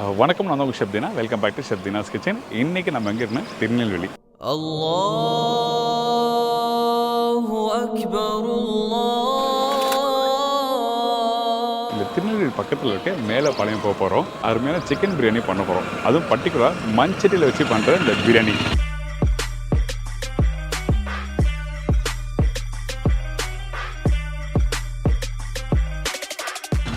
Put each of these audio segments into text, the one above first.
வணக்கம், நான் உங்கள் Shebtina. Welcome back to Shebtina's kitchen. இன்றைக்கி நம்ம எங்கே இருக்கோம்னா திருநெல்வேலி. அல்லாஹு அக்பர் இந்த திருநெல்வேலி பக்கத்தில் இருக்க மேலப்பாளையம் போக போகிறோம். அருமையான சிக்கன் பிரியாணி பண்ண போகிறோம். அதுவும் பர்டிகுலர் மண்சட்டியில் வச்சு பண்ணுற இந்த பிரியாணி.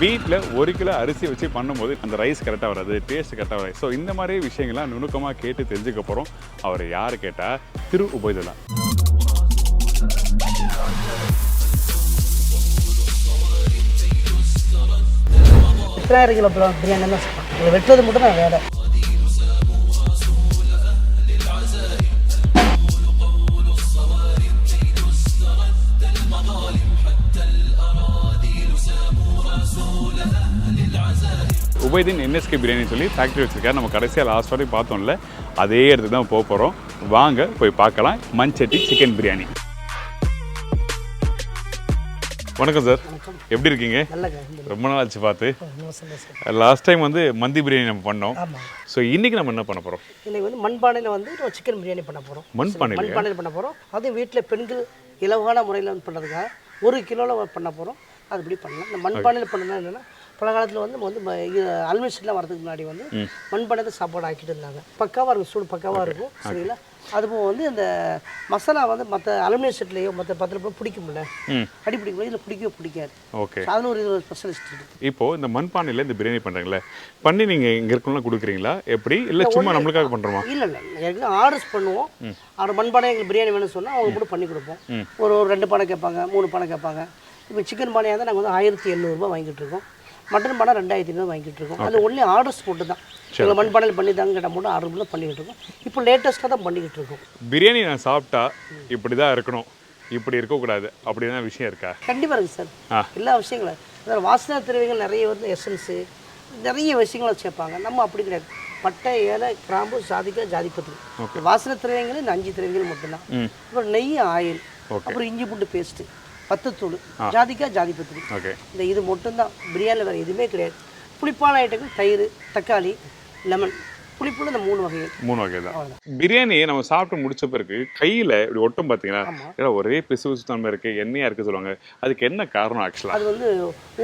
வீட்டில் 1 கிலோ அரிசி வச்சு பண்ணும்போது அந்த ரைஸ் கரெக்டாக வராது, டேஸ்ட் கரெக்டாக வராது. ஸோ இந்த மாதிரி விஷயங்கள்லாம் நுணுக்கமாக கேட்டு தெரிஞ்சுக்க போகிறோம். அவர் யார் கேட்டால் திரு உபைதுல்லா. எத்தனை கிலோ பிரியாணி தான் சாப்பிட்றோம், வெட்டுறது மட்டும் தான் வேலை. உபைதீன் என்எஸ்கே பிரியாணி சொல்லி ஃபேக்ட்ரி வச்சுருக்காரு. நம்ம கடைசியாக லாஸ்ட் வரைக்கும் பார்த்தோம்ல, அதே இடத்துக்கு தான் போக போகிறோம். வாங்க போய் பார்க்கலாம் மண்சட்டி சிக்கன் பிரியாணி. வணக்கம் சார், எப்படி இருக்கீங்க? ரொம்ப நாள் ஆச்சு பார்த்து. லாஸ்ட் டைம் வந்து மந்தி பிரியாணி நம்ம பண்ணோம். ஸோ இன்றைக்கி நம்ம என்ன பண்ண போகிறோம்? இன்றைக்கி வந்து மண்பானையில் வந்து சிக்கன் பிரியாணி பண்ண போகிறோம். மண்பானையில் பண்ண போகிறோம். அதுவும் வீட்டில் பெண்கள் இலவான முறையில் வந்து பண்ணுறதுக்காக 1 கிலோவில் பண்ண போகிறோம். அது இப்படி பண்ணலாம். இந்த மண்பானையில் பண்ணலாம் என்னென்னா, பல காலத்தில் வந்து நம்ம வந்து அலுமினியம்லாம் வரதுக்கு முன்னாடி வந்து மண்பானையில் சாப்பாடு ஆக்கிட்டு இருந்தாங்க. பக்காவாக இருக்கும், சூடு பக்காவாக இருக்கும். சரிங்களா? அதுபோல் வந்து இந்த மசாலா வந்து மற்ற அலுமினியம் செட்லேயோ மற்ற பத்திரப்போ பிடிக்கும்ல, அடி பிடிக்கும், இதில் பிடிக்கவே பிடிக்காது. ஓகே, அதில் ஒரு ஸ்பெஷலிஸ்ட் இருக்குது. இப்போது இந்த மண்பானையில் இந்த பிரியாணி பண்ணுறீங்களே, பண்ணி நீங்கள் இங்கே இருக்கலாம் கொடுக்குறீங்களா எப்படி, இல்லை சும்மா நம்மளுக்காக பண்ணுறோமா? இல்லை ஏற்கனவே ஆர்டர்ஸ் பண்ணுவோம். ஆர்டர் மண்பானை எங்களுக்கு பிரியாணி வேணும்னு சொன்னால் அவங்க கூட பண்ணி கொடுப்போம். ஒரு 2 பானை கேட்பாங்க, 3 பானை கேட்பாங்க. இப்போ சிக்கன் பானையாக தான் நாங்கள் வந்து 1700 வாங்கிட்டு இருக்கோம். மட்டன் பானை 2500 வாங்கிட்டு இருக்கோம். அது ஒன்லி ஆர்டர்ஸ் போட்டு தான். எங்களை மண்பானையில் பண்ணி தாங்க கேட்டால் மட்டும் ஆர்டர் பண்ணி பண்ணிக்கிட்டு இருக்கோம். இப்போ லேட்டஸ்ட்டாக தான் பண்ணிக்கிட்டு இருக்கோம். பிரியாணி நான் சாப்பிட்டா இப்படி தான் இருக்கணும், இப்படி இருக்கக்கூடாது அப்படின்னா விஷயம் இருக்கா? கண்டிப்பாக இருக்குது சார். எல்லா விஷயங்களும் அதாவது வாசனை திரவியங்கள் நிறைய வந்து எசன்ஸு நிறைய விஷயங்களை சேர்ப்பாங்க. நம்ம அப்படி கிடையாது. பட்டை, ஏலை, கிராம்பு, ஜாதிக்காய், ஜாதிப்பத்திரி, வாசனை திரவியங்கள் இந்த 5 திரவியங்கள் மட்டும்தான். அப்புறம் நெய், ஆயில், அப்புறம் இஞ்சி பூண்டு பேஸ்ட்டு, 10 தூள், ஜாதிக்காய், ஜாதிப்பத்திரி, இந்த இது மட்டும்தான். பிரியாணியில் வேறு எதுவுமே கிடையாது. புளிப்பான ஐட்டங்கள் தயிர், தக்காளி, லெமன், புளிப்புள்ள இந்த 3 வகை தான். பிரியாணியை நம்ம சாப்பிட்டு முடிச்ச பிறகு கையில் இப்படி ஒட்டும் பார்த்தீங்கன்னா, ஏன்னா ஒரே பிசு தன்மை இருக்குது, எண்ணெயாக இருக்குது சொல்லுவாங்க. அதுக்கு என்ன காரணம் ஆக்சுவலாக? அது வந்து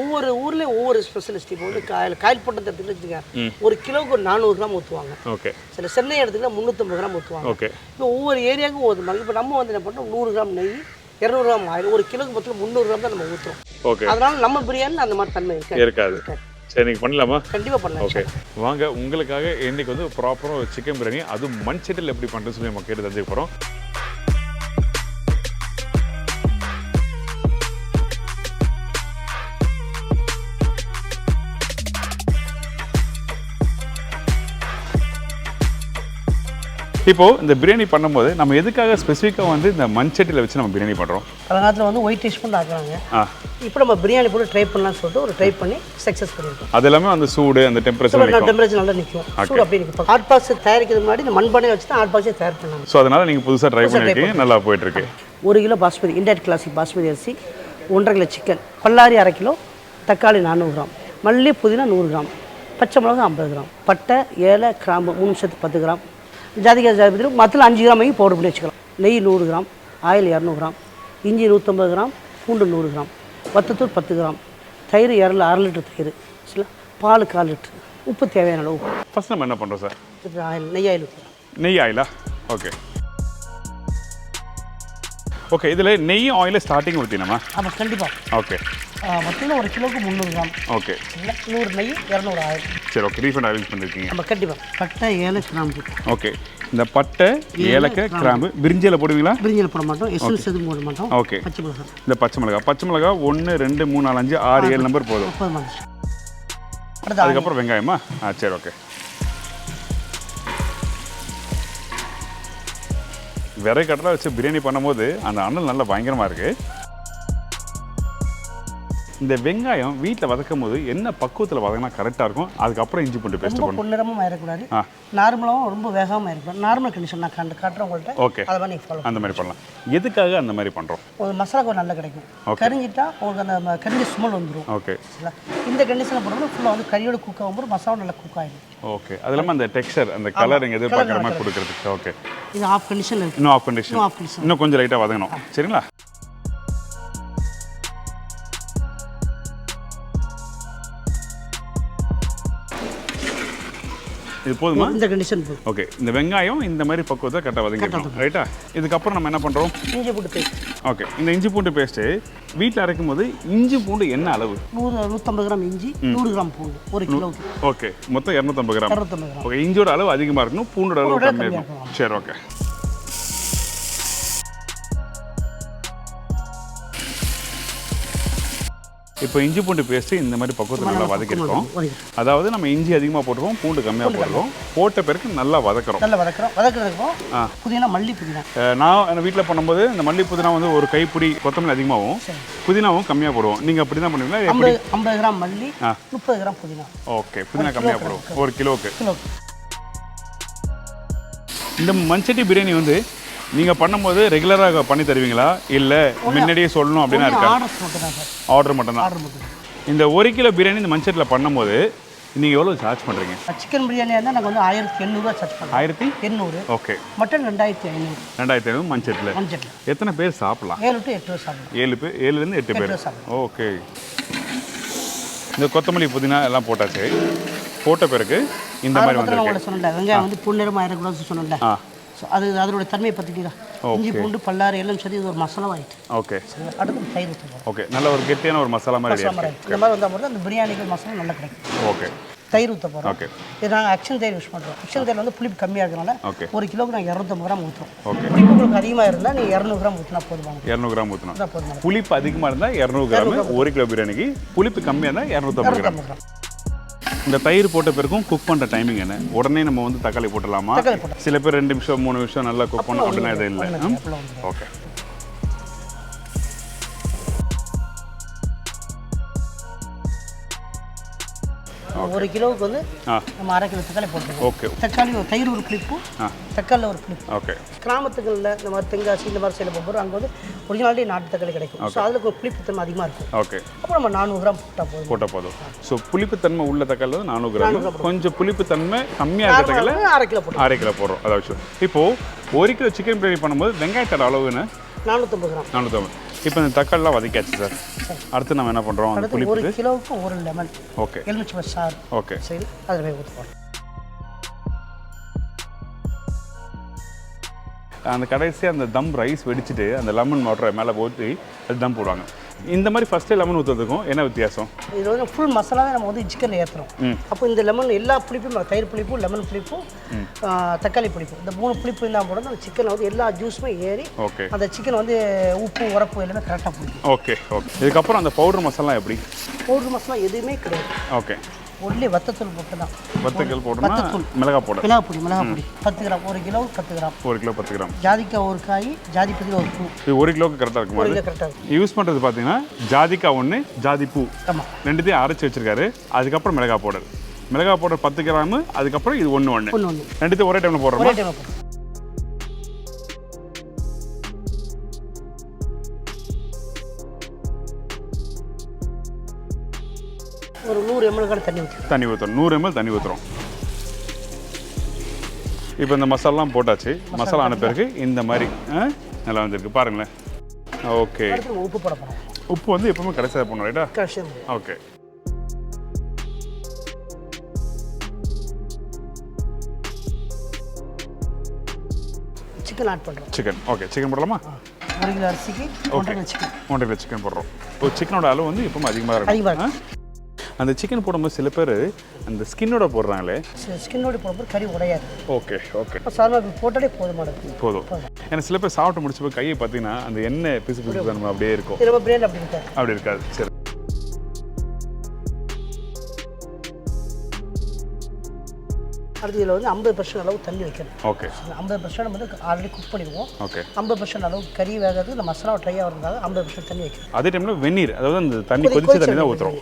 ஒவ்வொரு ஊர்லேயும் ஒவ்வொரு ஸ்பெஷலிஸ்ட். இப்போ வந்து காயில் போட்ட எடுத்துக்கிட்டு வச்சுக்கோங்க, 1 கிலோவுக்கு 400 கிராம் ஊற்றுவாங்க. ஓகே. சில சென்னை எடுத்துக்கிட்டா 350 கிராம் ஊற்றுவாங்க. ஓகே. இப்போ ஒவ்வொரு ஏரியாவுக்கும் ஊற்றுவாங்க. இப்போ நம்ம வந்து என்ன பண்ணுறோம், 100 கிராம் நெய், 200 கிராம் ஆயில், 1 கிலோக்கு பத்தில் 300 கிராம் தான் நம்ம ஊற்றுறோம். ஓகே. அதனால நம்ம பிரியாணி அந்த மாதிரி தன்மை இருக்காது. சரி, நீங்கள் பண்ணலாமா? கண்டிப்பாக பண்ணலாம். ஓகே, வாங்க உங்களுக்காக இன்றைக்கி வந்து ப்ராப்பராக ஒரு சிக்கன் பிரியாணி, அதுவும் மண் சட்டியில் எப்படி பண்ணுறதுன்னு சொல்லி நம்ம கேட்டு தெரிஞ்சுக்க போகிறோம். இப்போது இந்த பிரியாணி பண்ணும்போது நம்ம எதுக்காக ஸ்பெசிஃபிக்காக வந்து இந்த மண்சட்டியில் வச்சு நம்ம பிரியாணி பண்ணுறோம்? பழங்காலத்தில் வந்து ஒயிட் ரைஸ் பண்ணி ஆக்குறாங்க. இப்போ நம்ம பிரியாணி போட்டு ட்ரை பண்ணலாம்னு சொல்லிட்டு ஒரு ட்ரை பண்ணி சக்ஸஸ் பண்ணியிருக்கோம். அது எல்லாமே அந்த சூடு, அந்த டெம்பரேச்சர் நல்லா நிற்கும். சூடு அப்படி நிற்கும். ஹாட் பாக்ஸ் தயாரிக்கிறதுக்கு முன்னாடி இந்த மண்பானை வச்சு தான் ஹாட் பாக்ஸே தயார் பண்ணாங்க. ஸோ அதனால் நீங்கள் புதுசாக ட்ரை பண்ணியிருக்கீங்க, நல்லா போயிட்டுருக்கு. 1 kilo basmati, Indian classic basmati அரிசி, 1.5 கிலோ சிக்கன், பல்லாரி 1/2 கிலோ, தக்காளி 400 கிராம், மல்லி புதினா 100 கிராம், பச்சை மிளகா 50 கிராம், பட்டை, ஏலை, கிராம்பு 3 நிமிஷத்துக்கு 10 கிராம், ஜாதிக்காய், ஜாதிபத்திரி மொத்தம் 5 கிராம் வாங்கி பவுடர் பண்ணி வச்சுக்கலாம். நெய் 100 கிராம், ஆயில் 200 கிராம், இஞ்சி 150 கிராம், பூண்டு 100 கிராம், வத்தத்தூள் 10 கிராம், தயிர் 1/2 லிட்டர் தயிர், சரிங்களா? பால் 1/4 லிட்டர், உப்பு தேவையான அளவு உப்பு. ஃபஸ்ட் நம்ம என்ன பண்ணுறோம் சார்? ஆயில், நெய் ஆயில். நெய் ஆயிலா? Okay okay. இதில் நெய் ஆயிலை ஸ்டார்டிங் ஊற்றினோமா? ஆமாம், கண்டிப்பாக. ஓகே. மொத்தம் 1 கிலோவுக்கு 300 கிராம். ஓகே. 100 நெய், 200 ஆயில். சரி, ஓகே. ரீஃபண்ட் அரேஞ்ச் பண்ணியிருக்கீங்க? நம்ம கண்டிப்பாக. பட்டை, ஏலை, கிராம்பு. ஓகே. இந்த பட்டை, ஏலக்காய், கிராம்பு பிரிஞ்சியில் போடுவீங்களா? பிரிஞ்சியில் போட மாட்டோம், எசன்ஸ் எதுவும் போட மாட்டோம். ஓகே. பச்சை மிளகா. இந்த பச்சை மிளகா 1 2 3 4 5 6 7 நம்பர் போதும். அதுக்கப்புறம் வெங்காயமா? சரி, ஓகே. விறகு கட்டலாம் வச்சு பிரியாணி பண்ணும்போது அந்த அண்ணல் நல்லா பயங்கரமாக இருக்குது. இந்த வெங்காயம் வீட்டில் வதக்கும் போது என்ன பக்குவத்தில் வதங்கினா கரெக்டாக இருக்கும், அதுக்கப்புறம் இஞ்சி பூண்டு பேஸ்ட் ரொம்ப பண்ணணும். பொன்னிறமும் ஆயிடக்கூடாது, நார்மலாகவும் ரொம்ப வேகமாக இருக்கக்கூடாது. நார்மல் கண்டிஷன் நான் காட்டுறேன் உங்கள்கிட்ட. ஓகே, அதை மாதிரி நீங்கள் ஃபாலோ அந்த மாதிரி பண்ணலாம். எதுக்காக அந்த மாதிரி பண்ணுறோம்? ஒரு மசாலா கொஞ்சம் நல்லா கிடைக்கும். கரிஞ்சிட்டா உங்களுக்கு அந்த கரிஞ்ச ஸ்மெல் வந்துடும். ஓகே, இந்த கண்டிஷனில் போடுறது ஃபுல்லாக வந்து கறியோட குக் ஆகும்போது மசாலா நல்லா குக் ஆகிடும். ஓகே, அது இல்லாமல் அந்த டெக்ஸ்சர் அந்த கலர் நீங்கள் எதிர்பார்க்குற மாதிரி கொடுக்குறதுக்கு. ஓகே, இது ஆஃப் கண்டிஷன் இருக்குது. இன்னும் ஆஃப் கண்டிஷன், இன்னும் கொஞ்சம் லைட்டாக வதங்கணும். சரிங்களா? இது போதுமா? இந்த கண்டிஷன் போதும். ஓகே, இந்த வெங்காயம் இந்த மாதிரி பக்குவத்தை கரெக்டாக வதங்கிடணும். ரைட்டா? இதுக்கப்புறம் நம்ம என்ன பண்ணுறோம்? இஞ்சி பூண்டு பேஸ்ட். ஓகே, இந்த இஞ்சி பூண்டு பேஸ்ட்டு வீட்டில் அரைக்கும் போது இஞ்சி பூண்டு என்ன அளவு? 150 கிராம் இஞ்சி, 100 கிராம் பூண்டு, 1 கிலோவுக்கு. ஓகே, மொத்தம் 250 கிராம். 250 கிராம். ஓகே, இஞ்சியோட அளவு அதிகமாக இருக்கணும், பூண்டோட அளவு கம்மியாக இருக்கணும். சரி, ஓகே. இப்போ இஞ்சி பூண்டு பேஸ்ட்டு இந்த மாதிரி பக்குவத்தை நல்லா வதக்கிருக்கோம். அதாவது நம்ம இஞ்சி அதிகமாக போட்டுருவோம், பூண்டு கம்மியாக போட்டுருக்கோம். போட்ட பிறகு நல்லா வதக்குறோம். நல்லா வதக்கிறதுக்கும் புதினா, மல்லி புதினா. நான் வீட்டில் பண்ணும்போது இந்த மல்லி புதினா வந்து ஒரு கைப்பிடி கொத்தமல்லி அதிகமாகவும் புதினாவும் கம்மியாக போடுவோம். நீங்கள் அப்படி தான் பண்ணுவீங்களா? 50 கிராம் மல்லி, 30 கிராம் புதினா. ஓகே, புதினா கம்மியாக போடுவோம் ஒரு கிலோவுக்கு. இந்த மண்சட்டி பிரியாணி வந்து நீங்கள் பண்ணும்போது ரெகுலராக பண்ணி தருவீங்களா, இல்லை முன்னாடியே சொல்லணும் அப்படின்னா இருக்கா? ஆர்டர் மட்டும்தான். இந்த 1 கிலோ பிரியாணி இந்த மண்சட்டியில் பண்ணும்போது நீங்கள் எவ்வளோ சார்ஜ் பண்ணுறீங்க? சிக்கன் பிரியாணியாக இருந்தால் நாங்கள் வந்து 1800 சார்ஜ் பண்ணுறோம். 1800. ஓகே. மட்டன் 2500. 2500 மண்சட்டில். எத்தனை பேர் சாப்பிடலாம்? 7 to 8 பேர் சாப்பிடலாம். 7லேருந்து 8 பேர். ஓகே. இந்த கொத்தமல்லி புதினா எல்லாம் போட்டாச்சு. போட்ட பிறகு இந்த மாதிரி வந்து சொன்னல வெங்காயம் வந்து பொன்னிறமாக ஆயிடக்கூடாதுன்னு சொன்னல. அது அதோட தன்மையை பற்றிக்கிறா. இஞ்சி பூண்டு பல்லாறு எல்லாம் சரி, இது ஒரு மசாலா ஆகிட்டு. ஓகே. அடுத்து தயிர் ஊற்றுவோம். ஓகே, நல்ல ஒரு கெட்டியான ஒரு மசாலா மாதிரி. இந்த மாதிரி வந்தால் மட்டும் அந்த பிரியாணிக்கு மசாலா நல்லா கிடைக்கும். ஓகே. தயிர் ஊற்ற போகிறோம். ஓகே. இது நாங்கள் ஆக்ஷன் தயிர் யூஸ் பண்ணுறோம். ஆக்ஷன் தயிர் வந்து புளிப்பு கம்மியாக இருக்கிறனால 1 கிலோவுக்கு நாங்கள் 250 கிராம் ஊற்றுறோம். ஓகே. புளிப்பு உங்களுக்கு அதிகமாக இருந்தால் நீங்கள் 200 கிராம் ஊற்றினா போதுவாங்க. 200 கிராம் ஊற்றினா போதும். புளிப்பு அதிகமாக இருந்தால் 200 கிராம் 1 கிலோ பிரியாணிக்கு. புளிப்பு கம்மியாக இருந்தால் 250 கிராம். இந்த தயிர் போட்ட பிறகும் குக் பண்ணுற டைமிங் என்ன? உடனே நம்ம வந்து தக்காளி போட்டலாமா? சில பேர் 2 நிமிஷம் 3 நிமிஷம் நல்லா குக் பண்ணணும் அப்படின்னா இது இல்லை. ஓகே. ஒரு கிலோவுக்கு வந்து நம்ம 1/2 கிலோ தக்காளி போட்டுருக்கோம். ஓகே. தக்காளி தயிர் ஒரு கிளிப்பு, தக்காளியில் ஒரு கிளிப்பு. ஓகே. கிராமத்துகளில் இந்த மாதிரி தென்காசி இந்த மாதிரி சைடில் போகும்போது அங்கே வந்து ஒரிஜினாலிட்டி நாட்டு தக்காளி கிடைக்கும். ஸோ அதில் ஒரு புளிப்புத்தன்மை அதிகமாக இருக்கும். ஓகே. அப்புறம் நம்ம 400 கிராம் போட்டால் போதும். ஸோ புளிப்புத்தன்மை உள்ள தக்காளி வந்து 400 கிராம். கொஞ்சம் புளிப்புத்தன்மை கம்மியாக இருக்க தக்காளி 1/2 கிலோ போடுறோம். 1/2 கிலோ போடுறோம். அதாவது இப்போது 1 கிலோ சிக்கன் பிரியாணி பண்ணும்போது வெங்காயத்தோட அளவுன்னு 450 கிராம். 450. இப்போ இந்த தக்காளிலாம் வதக்கியாச்சு சார். அடுத்து நம்ம என்ன பண்ணுறோம்? அடுத்து 1 கிலோவுக்கு 1 லெமன். ஓகே. எலுமிச்சை சாறு. ஓகே. சரி, அதில் போய் ஊற்றுவோம். அந்த கடைசியாக அந்த தம் ரைஸ் வெடிச்சிட்டு அந்த லெமன் வாட்டரை மேலே ஊற்றி அது தம் போடுவாங்க. இந்த மாதிரி ஃபஸ்ட்டு லெமன் ஊற்றுறதுக்கும் என்ன வித்தியாசம்? இது வந்து ஃபுல் மசாலாவே நம்ம வந்து சிக்கனில் ஏற்றுறோம். அப்போ இந்த லெமன் எல்லா புளிப்பும், தயிர் புளிப்பும், லெமன் புளிப்பும், தக்காளி புளிப்பும், இந்த 3 புளிப்பு இருந்தால் போட அந்த சிக்கனில் வந்து எல்லா ஜூஸுமே ஏறி அந்த சிக்கன் வந்து உப்பு உரப்பு எல்லாமே கரெக்டாக பிடிக்கும். ஓகே. ஓகே. இதுக்கப்புறம் அந்த பவுடர் மசாலா எப்படி? பவுடர் மசாலா எதுவுமே கிடையாது. ஓகே. ஒன்லி வத்தத்தூள் போட்டு தான். வத்தத்தூள் போட்டோம்னா மிளகாய் பொடி. மிளகாய் பொடி 10 gram. 1 kilo 10 gram. 1 kilo 10 gram. ஜாதிக்காய் ஒரு காய், ஜாதிப்பூ ஒரு பூ. இது 1 கிலோக்கு கரெக்டாக இருக்குமா? 1 கிலோ கரெக்டாக இருக்கும். யூஸ் பண்ணுறது பார்த்தீங்கன்னா ஜாதிக்காய் 1, ஜாதிப்பூ. ஆமாம். ரெண்டுத்தையும் அரைச்சி வச்சிருக்காரு. அதுக்கப்புறம் மிளகாய் பவுடர் 10 கிராம். அதுக்கப்புறம் இது 1 ரெண்டுத்தையும் ஒரே டைமில் போடுறோம். ஒரே டைமில் போடுறோம். ஒரு 100 ml தண்ணி ஊற்றுறோம். 100 ml தண்ணி ஊற்றுறோம். இப்போ இந்த மசாலாலாம் போட்டாச்சு. மசாலா ஆன பிறகு இந்த மாதிரி நல்லா வந்துருக்கு பாருங்களேன். ஓகே. உப்பு போட போகிறோம். உப்பு வந்து எப்பவுமே கடைசியாக போடணும், ரைட்டா? கடைசியாக. ஓகே. சிக்கன் ஆட் பண்ணுறோம். சிக்கன். ஓகே. சிக்கன் போடலாமா? 1 கிலோ அரிசிக்கு 1.5 கிலோ சிக்கன். 1.5 கிலோ சிக்கன் போடுறோம். இப்போ சிக்கனோட அளவு வந்து எப்பவுமே அதிகமாக இருக்கும். அந்த சிக்கன் போடும்போது சில பேர் அந்த ஸ்கின்னோட போடுறாங்களே. ஸ்கின்னோட போடும்போது கறி உடையாது. ஓகே. ஓகே. சாதாரண போட்டாலே போதுமானது. போதும். ஏன்னா சில பேர் சாப்பிட்டு முடிச்ச போய் கையை பார்த்தீங்கன்னா அந்த எண்ணெய் பிசு பிசு நம்ம அப்படியே இருக்கும். நம்ம பிரியாணி அப்படி இருக்காது. அப்படி இருக்காது. சரி. அடுத்து இதில் வந்து 50% அளவு தண்ணி வைக்கணும். ஓகே. 50% வந்து ஆல்ரெடி குக் பண்ணிடுவோம். ஓகே. 50% அளவு கறி வேகிறது இந்த மசாலா ட்ரை ஆகிறதுக்காக 50% தண்ணி வைக்கணும். அதே டைமில் வெந்நீர், அதாவது அந்த தண்ணி கொதிச்ச தண்ணி தான் ஊற்றுறோம்.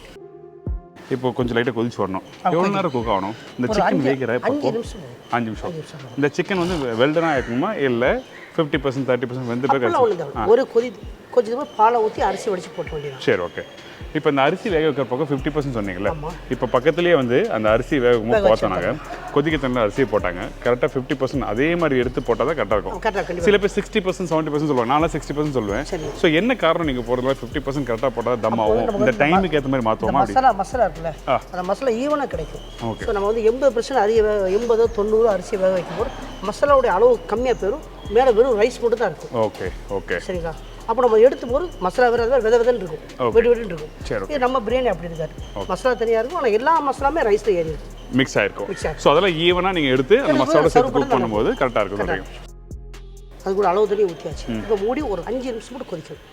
இப்போ கொஞ்சம் லைட்டாக கொதிச்சு வரணும். எவ்வளோ நேரம் குக் ஆகணும் இந்த சிக்கன் வேகிற? 5 நிமிஷம். 5 நிமிஷம். இந்த சிக்கன் வந்து வெல்டனாக இருக்கணுமா இல்லை 50% 30% வெந்த பிறகு? ஒரு கொஞ்சம் பாலை ஊற்றி அரிசி வடித்து போட்டு வேண்டியது. சரி, ஓகே. இப்போ இந்த அரிசி வேக வைக்கிற பக்கம் 50% சொன்னீங்கல்ல, இப்போ பக்கத்துலேயே வந்து அந்த அரிசி வேகும்போது பார்த்தோன்னாங்க கொதிக்க தண்ணியில் அரிசி போட்டாங்க. கரெக்டாக 50% அதே மாதிரி எடுத்து போட்டால் தான் கரெக்டாக இருக்கும். சில பேர் 60% 70% சொல்லுவாங்க, நான் 60% சொல்லுவேன். ஸோ என்ன காரணம் நீங்கள் போகிறதுல 50% கரெக்டாக போட்டால் தம் ஆகும்? இந்த டைமுக்கு ஏற்ற மாதிரி மாற்றுவோமா? மசாலா இருக்குல்ல, அந்த மசாலா ஈவனாக கிடைக்கும். ஸோ நம்ம வந்து 80% அரிசி 80 90 அரிசி வேக வைக்கும்போது மசாலாவுடைய அளவு கம்மியாக போயிடும், மேலே வெறும் ரைஸ் மட்டும் தான் இருக்கும். ஓகே ஓகே சரிங்களா. அப்போ நம்ம எடுத்து போது மசாலா வேறு விதன்னு இருக்கும், வெட்டு இருக்கும். இது நம்ம பிரியாணி அப்படி இருக்காது, மசாலா தனியாக இருக்கும், ஆனால் எல்லா மசாலாமே ரைஸில் ஏறி இருக்கும், மிக்ஸ் ஆகிருக்கும். ஸோ அதெல்லாம் ஈவனாக நீங்கள் எடுத்து அந்த மசாலா சேர்த்து குக் பண்ணும்போது கரெக்டாக இருக்கும். அது கூட அளவு தண்ணி ஊற்றியாச்சு. இப்போ மூடி ஒரு 5 நிமிஷம் மட்டும் கொதிக்கணும்.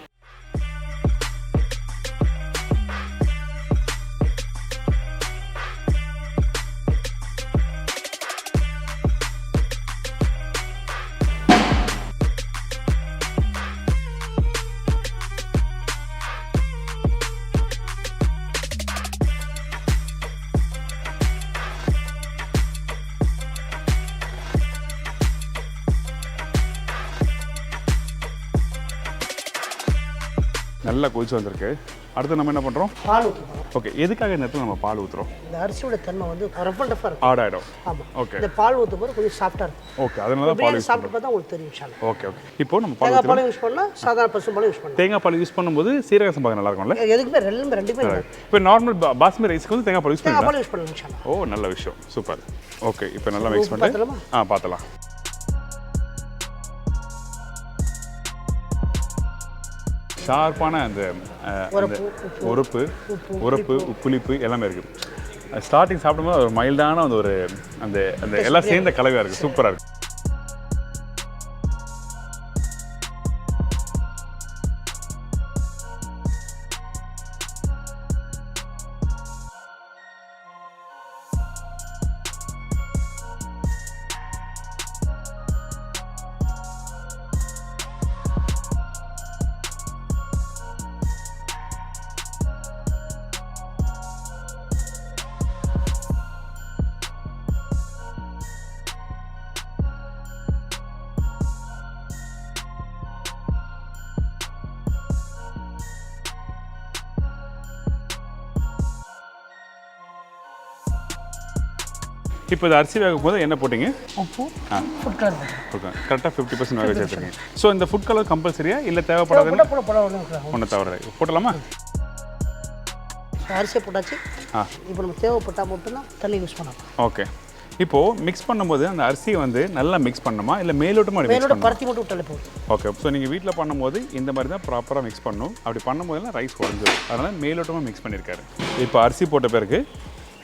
நல்லா கொதிச்சு வந்திருக்கு. அடுத்து நம்ம என்ன பண்ணுறோம்? பால் ஊற்றுறோம். ஓகே. எதுக்காக இந்த இடத்துல நம்ம பால் ஊற்றுறோம்? இந்த அரிசியோட தன்மை வந்து ரஃப் அண்ட் டஃபாக இருக்கும், ஆட் ஆகிடும். ஆமாம். ஓகே. இந்த பால் ஊற்றும் போது கொஞ்சம் சாஃப்டாக இருக்கும். ஓகே. அதனால தான் பால் சாப்பிட்டு பார்த்தா உங்களுக்கு தெரியும். Okay okay. இப்போ நம்ம தேங்காய் பால் யூஸ் பண்ணால் சாதாரண பசும்பால் யூஸ் பண்ணலாம். தேங்காய் பால் யூஸ் பண்ணும்போது சீரக சம்பா நல்லா இருக்கும்ல? எதுக்குமே ரெண்டுமே. இப்போ நார்மல் பாஸ்மதி ரைஸ்க்கு வந்து தேங்காய் பால் யூஸ் பண்ணலாம். தேங்காய் பால் யூஸ் பண்ணலாம். ஓ, நல்ல விஷயம், சூப்பர். ஓகே. இப்போ நல்லா மிக்ஸ் பண்ணிட்டு பார்த்தலாம். ஷார்ப்பான அந்த உரப்பு புளிப்பு எல்லாமே இருக்குது. ஸ்டார்டிங் சாப்பிடும்போது ஒரு மைல்டான ஒரு அந்த அந்த எல்லாம் சேர்ந்த கலவையாக இருக்குது, சூப்பராக இருக்குது. இப்போ இந்த அரிசி வேகும் போது என்ன போட்டிங்க? உப்பு, ஃபுட் கலர். கரெக்டாக 50% வேக சேர்த்துருங்க. ஸோ இந்த ஃபுட் கலர் கம்பல்சரியா இல்லை தேவைப்படாது? ஒன்று தவிர போட்டலாமா? அரிசியை போட்டாச்சு. இப்போ நம்ம தேவைப்பட்டால் மட்டும்தான் தண்ணி யூஸ் பண்ணலாம். ஓகே. இப்போது மிக்ஸ் பண்ணும்போது அந்த அரிசியை வந்து நல்லா மிக்ஸ் பண்ணணுமா இல்லை மேலோட்டமாக பருத்தி மட்டும் விட்டாலே போதும்? ஓகே. ஸோ நீங்கள் வீட்டில் பண்ணும்போது இந்த மாதிரி தான் ப்ராப்பராக மிக்ஸ் பண்ணணும். அப்படி பண்ணும்போதெல்லாம் ரைஸ் உடஞ்சிடும், அதனால் மேலோட்டமாக மிக்ஸ் பண்ணியிருக்காரு. இப்போ அரிசி போட்ட பிறகு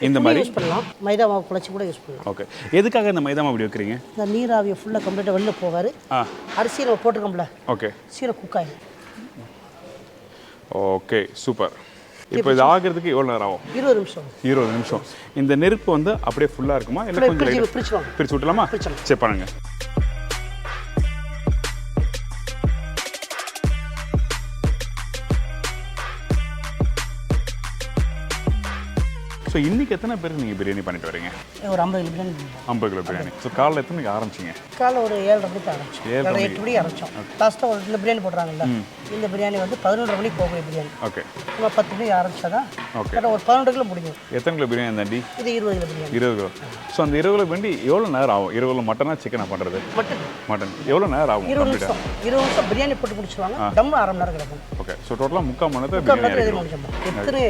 இந்த மாதிரி யூஸ் பண்ணலாம், மைதா மாவு குழச்சி கூட யூஸ் பண்ணலாம். ஓகே. எதுக்காக இந்த மைதா மாவு அப்படி வைக்கிறீங்க? இந்த நீராவியை ஃபுல்லாக கம்ப்ளீட்டாக வெளில போகாது. அரிசியை நம்ம போட்டுருக்கோம்ல, ஓகே, சீக்கிரம் குக் ஆகிடும். Okay, super. இப்போ இது ஆகிறதுக்கு எவ்வளோ நேரம் ஆகும்? 20 நிமிஷம். 20 நிமிஷம். இந்த நெருப்பு வந்து அப்படியே ஃபுல்லாக இருக்குமா இல்லை கொஞ்சம் பிரிச்சு விட்டலாமா? சரி பண்ணுங்க. ஸோ இன்றைக்கி எத்தனை பேருக்கு நீங்கள் பிரியாணி பண்ணிட்டு வரீங்க? ஒரு 50 kilo biryani. 50 kilo biryani. So காலையில் எத்தனை மணிக்கு ஆரம்பிச்சிங்க? காலைல ஒரு 7:30 மணிக்கு ஆரம்பிச்சோம். 8 மணிக்கு ஆரம்பித்தோம். லாஸ்ட்டாக ஒரு இந்த பிரியாணி போடுறாங்கல்ல, இந்த பிரியாணி வந்து 11:30 மணிக்கு போகக்கூடிய பிரியாணி. ஓகே. நம்ம 10 மணிக்கு ஆரம்பிச்சா தான் ஓகே ஒரு 12 கிலோ முடியும். எத்தனை கிலோ பிரியாணி தாண்டி? இது 20 கிலோ பிரியாணி. 20 கிலோ. ஸோ அந்த 20 கிலோ பிரியாணி எவ்வளோ நேரம் ஆகும்? 20 கிலோ மட்டனா சிக்கனா பண்ணுறது? மட்டன் எவ்வளோ நேரம் ஆகும்? 20 நிமிஷம் பிரியாணி போட்டு முடிச்சுவாங்க. டம் 1/2 மணி நேரம் கிடக்கும். ஓகே. ஸோ டோட்டலாக 3/4 மணி நேரத்தில் பிரியாணி முடிச்சோம்.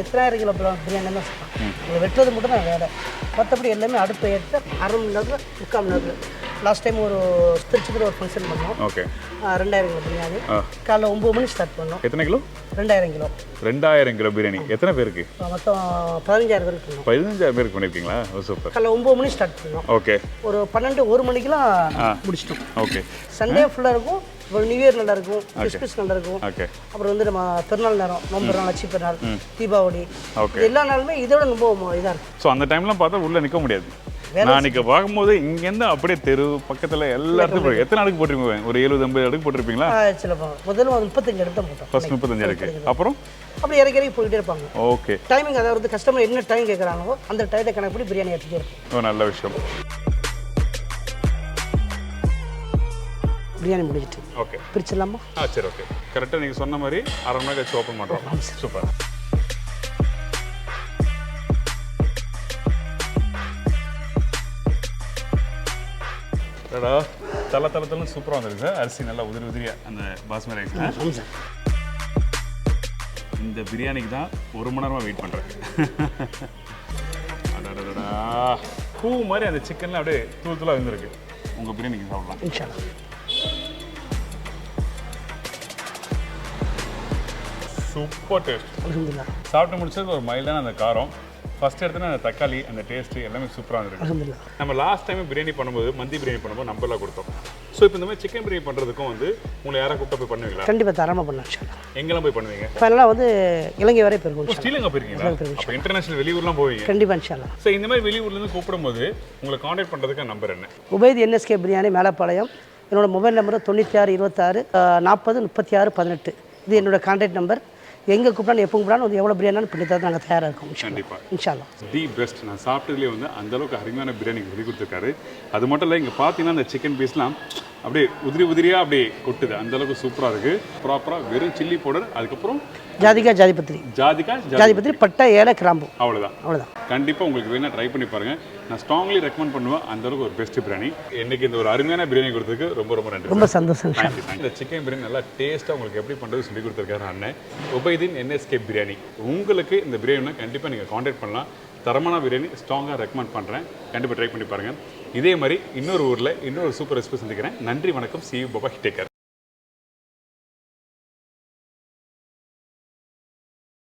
எத்தனை கிலோ பிரியாணி தான் சொல்லுவாங்க, வெட்டுறது மட்டும் தான் வேலை. மற்றபடி எல்லாமே அடுப்பு ஏற்ற 1/2 மணி நேரத்தில் 3/4 மணி நேரத்தில். லாஸ்ட் டைம் ஒரு திருச்சியில் ஒரு ஃபங்க்ஷன் பண்ணோம். ஓகே. 2000 கிலோ பிரியாணி. காலைல 9 மணிக்கு ஸ்டார்ட் பண்ணோம். எத்தனை கிலோ? 2000 கிலோ. 2000 கிலோ பிரியாணி எத்தனை பேருக்கு? மொத்தம் 15000 பேருக்கு பண்ணோம். 15000 பேருக்கு பண்ணியிருக்கீங்களா? சூப்பர். காலைல 9 மணிக்கு ஸ்டார்ட் பண்ணோம். ஓகே. ஒரு 12-1 மணிக்கெலாம் முடிச்சிட்டோம். ஓகே. சண்டே ஃபுல்லாக இருக்கும். இப்போ நியூ இயர் நல்லா இருக்கும், கிறிஸ்மஸ் நல்லா இருக்கும். ஓகே. அப்புறம் வந்து நம்ம திருநாள் நேரம், நோம்பு நாள், லட்சுமி பெருநாள், தீபாவளி, எல்லா நாளுமே இதோட ரொம்ப இதாக இருக்கும். ஸோ அந்த டைம்லாம் பார்த்தா உள்ளே நிற்க முடியாது, நான் இன்னைக்கு பார்க்கும்போது இங்கேருந்து அப்படியே தெரு பக்கத்தில் எல்லாத்துக்கும் போய் எத்தனை அடுக்கு போட்டிருப்பீங்க? ஒரு 70-80 அடுக்கு போட்டிருப்பீங்களா? சில முதல்ல 35 அடுக்கு தான் போட்டோம். ஃபர்ஸ்ட் 35 அடுக்கு, அப்புறம் அப்படி இறக்கி இறக்கி போயிட்டே இருப்பாங்க. ஓகே. டைமிங் அதாவது கஸ்டமர் என்ன டைம் கேட்குறாங்களோ அந்த டைத்தை கணக்கு பண்ணி பிரியாணி எடுத்துகிட்டே இருக்கும். நல்ல விஷயம். பிரியாணி முடிஞ்சிட்டு ஓகே பிரிச்சிடலாமா? சரி ஓகே. கரெக்டாக நீங்கள் சொன்ன மாதிரி அரை மணி நேரம் கழிச்சு ஓப்பன் பண்ணுறோம். சூப்பர். தலை சூப்பராக வந்துருக்கு சார். அரிசி நல்லா உதிரி உதிரியாக அந்த பாஸ்மதி ரைஸ். இந்த பிரியாணிக்கு தான் 1 மணி நேரமாக வெயிட் பண்ணுறேன். அடடா பூ மாதிரி அந்த சிக்கன்லாம் அப்படியே தூள் தூளாக வந்துருக்கு. உங்கள் பிரியாணிக்கு சாப்பிடலாம் இன்ஷால்லா. Super taste. அல்ஹம்துலில்லாஹ். சாப்பிட்டு முடிச்சது ஒரு மைல்டான அந்த காரம். ஃபர்ஸ்ட் எடுத்தோன்னா அந்த தக்காளி அந்த டேஸ்ட்டு எல்லாமே சூப்பராக இருந்திருக்கு. அல்ஹம்துலில்லாஹ். நம்ம லாஸ்ட் டைம் பிரியாணி பண்ணும்போது மந்தி பிரியாணி பண்ணும்போது நம்பர்லாம் கொடுத்தோம். ஸோ இப்போ இந்த மாதிரி சிக்கன் பிரியாணி பண்ணுறதுக்கும் வந்து உங்களை யாராவது கூப்பிட்டு போய் பண்ணுவீங்களா? கண்டிப்பாக தாராளமாக பண்ணலாம் இன்ஷால்லா. எங்கெல்லாம் போய் பண்ணுவீங்க? இப்போ எல்லாம் வந்து இலங்கை வரை போயிருக்கோம். ஸ்ரீலங்கா போயிருக்கீங்களா? அப்போ இன்டர்நேஷனல் வெளியூர்லாம் போவீங்க? கண்டிப்பாக இன்ஷால்லா. ஸோ இந்த மாதிரி வெளியூர்லேருந்து கூப்பிடும்போது உங்களை காண்டாக்ட் பண்ணுறதுக்கு நம்பர் என்ன? உபைத் NSK பிரியாணி மேலப்பாளையம். என்னோட மொபைல் நம்பர் 96 26 40 36 18. இது என்னோட கான்டாக்ட் நம்பர். எங்கே கூப்பிடாலும் எப்போ கூப்பிடாலும் வந்து எவ்வளோ பிரியாணி பண்ணி தர நாங்கள் தயாராக இருக்கோம். கண்டிப்பாக இன்ஷால்லா. The best. நான் சாப்பிட்டதுலேயே வந்து அந்தளவுக்கு அருமையான பிரியாணி சொல்லி கொடுத்துருக்காரு. அது மட்டும் இல்லை, இங்கே பார்த்தீங்கன்னா அந்த சிக்கன் பீஸ்லாம் அப்படியே உதிரி உதிரியாக அப்படியே கொட்டுது. அந்தளவுக்கு சூப்பராக இருக்குது. ப்ராப்பராக வெறும் சில்லி பவுடர், அதுக்கப்புறம் ஜாதிபத்திரி, பட்டை, ஏலை, கிராம்பு, அவ்வளோதான். கண்டிப்பாக உங்களுக்கு வேணால் ட்ரை பண்ணி பாருங்கள். நான் ஸ்ட்ராங்லி ரெக்கமெண்ட் பண்ணுவேன். அந்தளவுக்கு ஒரு பெஸ்ட் பிரியாணி. இன்னைக்கு இந்த ஒரு அருமையான பிரியாணி கொடுத்ததுக்கு ரொம்ப ரொம்ப நன்றி. ரொம்ப சந்தோஷம். இந்த சிக்கன் பிரியாணி நல்லா டேஸ்ட்டாக உங்களுக்கு எப்படி பண்ணுறது சொல்லி கொடுத்துருக்காரு அண்ணன் உபைதீன் NSK பிரியாணி. உங்களுக்கு இந்த பிரியாணினா கண்டிப்பாக நீங்கள் காண்டாக்ட் பண்ணலாம். தரமான பிரியாணி ஸ்ட்ராங்காக ரெக்கமெண்ட் பண்ணுறேன். கண்டிப்பாக ட்ரை பண்ணி பாருங்கள். இதே மாதிரி இன்னொரு ஊரில் இன்னொரு சூப்பர் ரெசிபி சந்திக்கிறேன். நன்றி, வணக்கம். See you, bye-bye, take care.